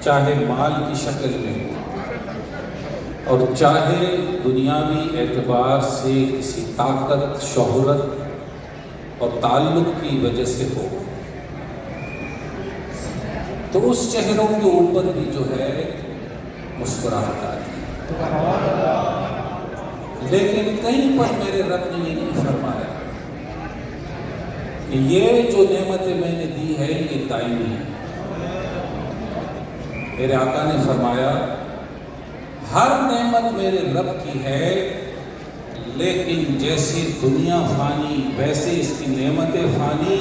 چاہے مال کی شکل میں اور چاہے دنیاوی اعتبار سے کسی طاقت، شہرت اور تعلق کی وجہ سے ہو، تو اس چہروں کے اوپر بھی جو ہے مسکراہٹ آتی ہے۔ لیکن کہیں پر میرے رب نے یہ نہیں فرمایا کہ یہ جو نعمتیں میں نے دی ہے یہ دائمی ہے۔ میرے آقا نے فرمایا ہر نعمت میرے رب کی ہے، لیکن جیسی دنیا فانی ویسے اس کی نعمتیں فانی،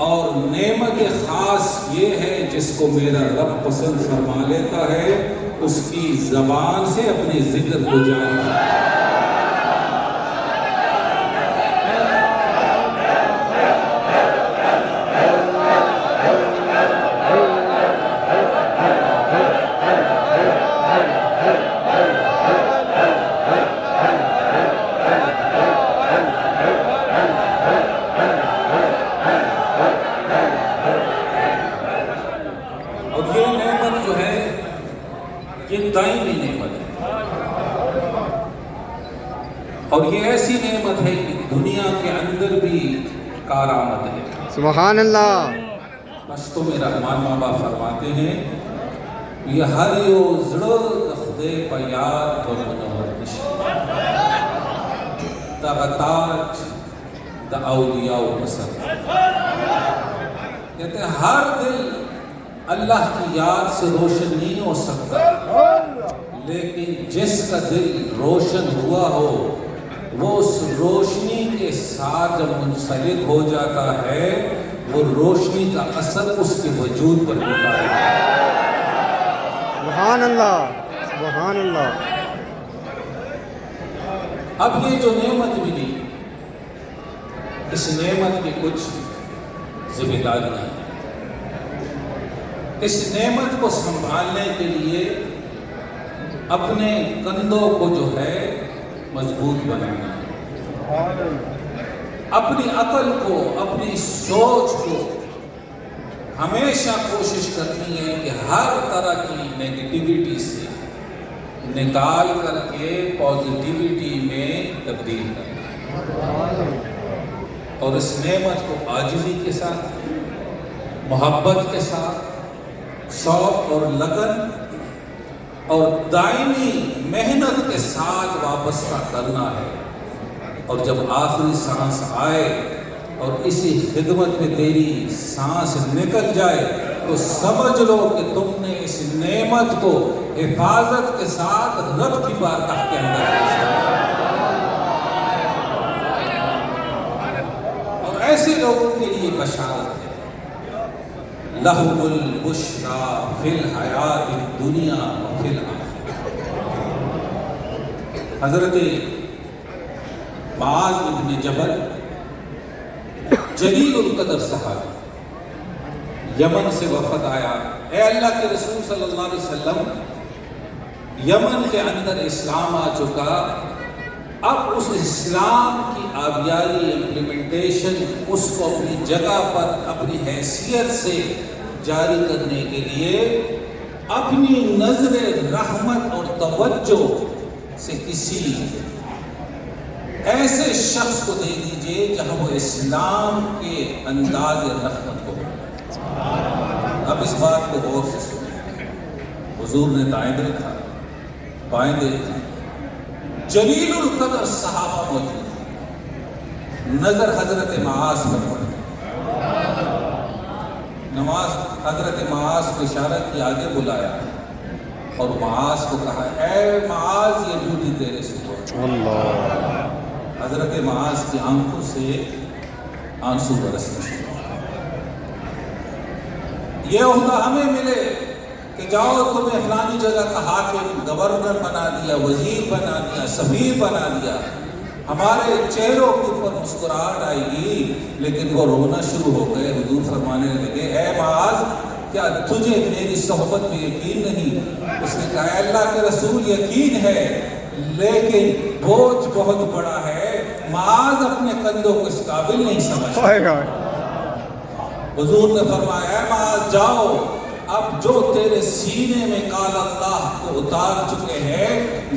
اور نعمت خاص یہ ہے جس کو میرا رب پسند فرما لیتا ہے اس کی زبان سے اپنے ذکر کو جاری کرتا ہے۔ یہ دائمی نعمت ہے، اور یہ ایسی نعمت ہے کہ دنیا کے اندر بھی کارآمد ہے۔ سبحان اللہ۔ بس تو میرا رحمان ماں باپ فرماتے ہیں یہ ہر یو زڑ خدے پیار و منورش تغتاج دا اولیاء و پسند، کہتے ہیں ہر دل اللہ کی یاد سے روشن نہیں ہو سکتا، لیکن جس کا دل روشن ہوا ہو وہ اس روشنی کے ساتھ جب منسلک ہو جاتا ہے وہ روشنی کا اثر اس کے وجود پر ہوتا ہے۔ سبحان اللہ، سبحان اللہ۔ اب یہ جو نعمت ملی، اس نعمت کی کچھ ذمہ داریاں ہیں۔ اس نعمت کو سنبھالنے کے لیے اپنے کندھوں کو جو ہے مضبوط بنانا ہے، اپنی عقل کو، اپنی سوچ کو ہمیشہ کوشش کرنی ہے کہ ہر طرح کی نیگیٹیوٹی سے نکال کر کے پازیٹیوٹی میں تبدیل کرنا ہے، اور اس نعمت کو عاجزی کے ساتھ، محبت کے ساتھ، شوق اور لگن اور دائمی محنت کے ساتھ وابستہ کرنا ہے، اور جب آخری سانس آئے اور اسی خدمت میں تیری سانس نکل جائے تو سمجھ لو کہ تم نے اس نعمت کو حفاظت کے ساتھ رب کی بارگاہ کے اندر پیش کیا۔ اور ایسے لوگوں کے لیے بشارت ہے، لَهُمُ الْبُشْرَى فِي الْحَيَاةِ الدُّنْيَا وَفِي الْآخِرَةِ۔ حضرت معاذ بن جبل جلیل القدر صحابی، یمن سے وفد آیا، اے اللہ کے رسول صلی اللہ علیہ وسلم، یمن کے اندر اسلام آ چکا، اب اس اسلام کی آبیاری امپلیمنٹیشن اس کو اپنی جگہ پر اپنی حیثیت سے جاری کرنے کے لیے اپنی نظر رحمت اور توجہ سے کسی ایسے شخص کو دے دیجئے جہاں وہ اسلام کے انداز رحمت کو بڑھائے۔ اب اس بات کو غور سے سنیں، حضور نے دائیں دیکھا، بائیں دیکھا، جلیل القدر صحابہ موجود، نظر حضرت معاذ پر پڑی، نماز حضرت معاذ کو اشارہ کی، آگے بلایا اور معاذ کو کہا اے معاذ یہ ڈیوٹی تیرے سے ہو۔ حضرت معاذ کی آنکھوں سے آنسو برسنے شروع۔ یہ عہدہ ہمیں ملے کہ جاؤ تمہیں فلانی جگہ کا حاکم، گورنر بنا دیا، وزیر بنا دیا، سفیر بنا دیا، ہمارے چہروں کے اوپر مسکراہٹ آئے گی، لیکن وہ رونا شروع ہو گئے۔ حضور فرمانے لگے اے معاذ کیا تجھے میری صحبت میں یقین نہیں؟ اس نے کہا اے اللہ کے رسول یقین ہے، لیکن بوجھ بہت بڑا ہے، معاذ اپنے کندھوں کو اس قابل نہیں سمجھتا۔ حضور نے فرمایا اے معاذ جاؤ اب جو تیرے سینے میں قال اللہ کو اتار چکے ہیں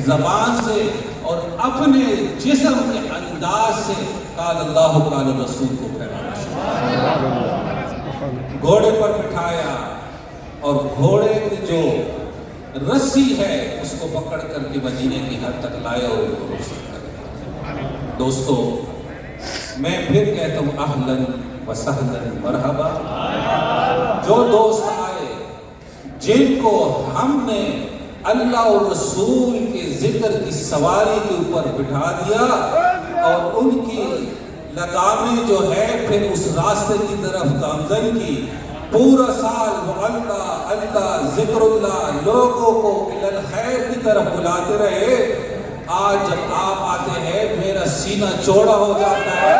زبان سے اور اپنے جسم کے انداز سے قال اللہ قال رسول کو پھیلانا شروع، گھوڑے پر بٹھایا اور گھوڑے کی جو رسی ہے اس کو پکڑ کر کے مدینے کی حد تک لائے اور ان کو رخصت کر دیا۔ دوستو میں پھر کہتا ہوں اہلاً و سہلاً مرحبا، جو دوست آئے جن کو ہم نے اللہ اور رسول کے ذکر کی سواری کے اوپر بٹھا دیا اور ان کی لگامیں جو ہے پھر اس راستے کی طرف گامزن کی، پورا سال وہ اللہ اللہ ذکر اللہ لوگوں کو الخیر کی طرف بلاتے رہے، آج جب آپ آتے ہیں میرا سینہ چوڑا ہو جاتا ہے۔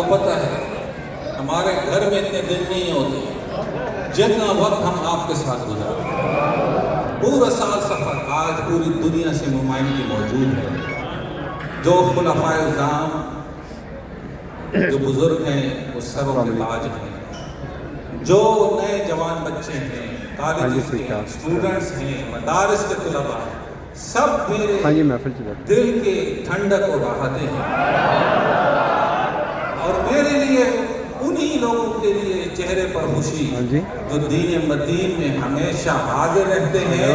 پتہ ہے ہمارے گھر میں اتنے دن نہیں ہوتے جتنا وقت ہم آپ کے ساتھ گزارتے ہیں، پورا سال سفر۔ آج پوری دنیا سے نمائندگی موجود ہے، جو خلفائے اعظام جو بزرگ ہیں وہ سروں کے تاج ہیں، جو نئے جوان بچے ہیں، کالجز کے اسٹوڈنٹس ہیں، مدارس کے طلباء ہیں، سب میرے دل کے ٹھنڈک اور راحتیں ہیں، اور میرے لیے انہی لوگوں کے لیے چہرے پر خوشی جو دین مدین میں ہمیشہ حاضر رہتے ہیں،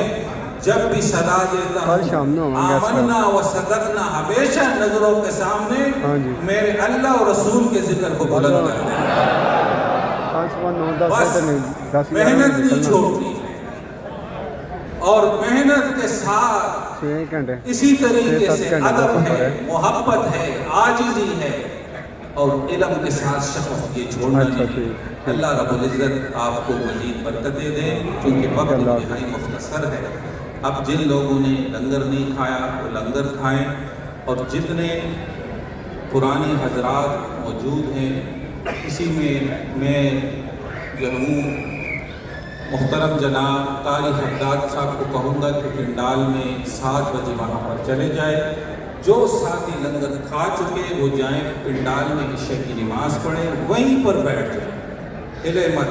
جب بھی صدا دیتا ہوں آمنا و صدقنا، ہمیشہ نظروں کے سامنے میرے اللہ اور رسول کے ذکر کو بلند کرتے ہیں، بس محنت نہیں چھوڑتی اور محنت کے ساتھ اسی طریقے سے ادب ہے، محبت ہے، عاجزی ہے اور علم کے ساتھ شفق یہ چھوڑنا نہیں۔ اللہ رب العزت آپ کو مزید برکت دے دے، کیونکہ وقت انتہائی مختصر ہے۔ اب جن لوگوں نے لنگر نہیں کھایا وہ لنگر کھائیں، اور جتنے پرانے حضرات موجود ہیں اسی میں جو ہوں محترم جناب طارق حداد صاحب کو کہوں گا کہ پنڈال میں 7 بجے وہاں پر چلے جائے، جو ساتھی لنگر کھا چکے وہ جائیں پنڈال میں عشاء کی نماز پڑھیں، وہیں پر بیٹھ جائیں، ہلے مت،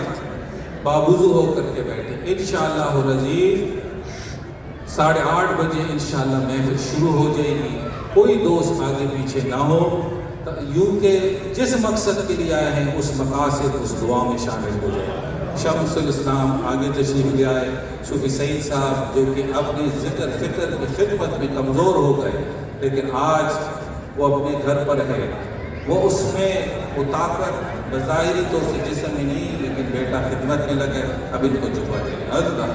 بابوضو ہو کر کے بیٹھیں۔ انشاءاللہ العزیز 8:30 بجے انشاءاللہ محفل شروع ہو جائے گی، کوئی دوست آگے پیچھے نہ ہو، یوں کہ جس مقصد کے لیے آئے ہیں اس مقاصد اس دعا میں شامل ہو جائے۔ شمس الاسلام آگے تشریف لے آئے، صوفی سعید صاحب جو کہ اپنی ذکر فکر کی خدمت میں کمزور ہو گئے، لیکن آج وہ اپنے گھر پر ہے، وہ اس میں وہ طاقت بظاہری طور سے جسم میں نہیں، لیکن بیٹا خدمت میں لگے، اب ان کو جھکا دیں۔ اللہ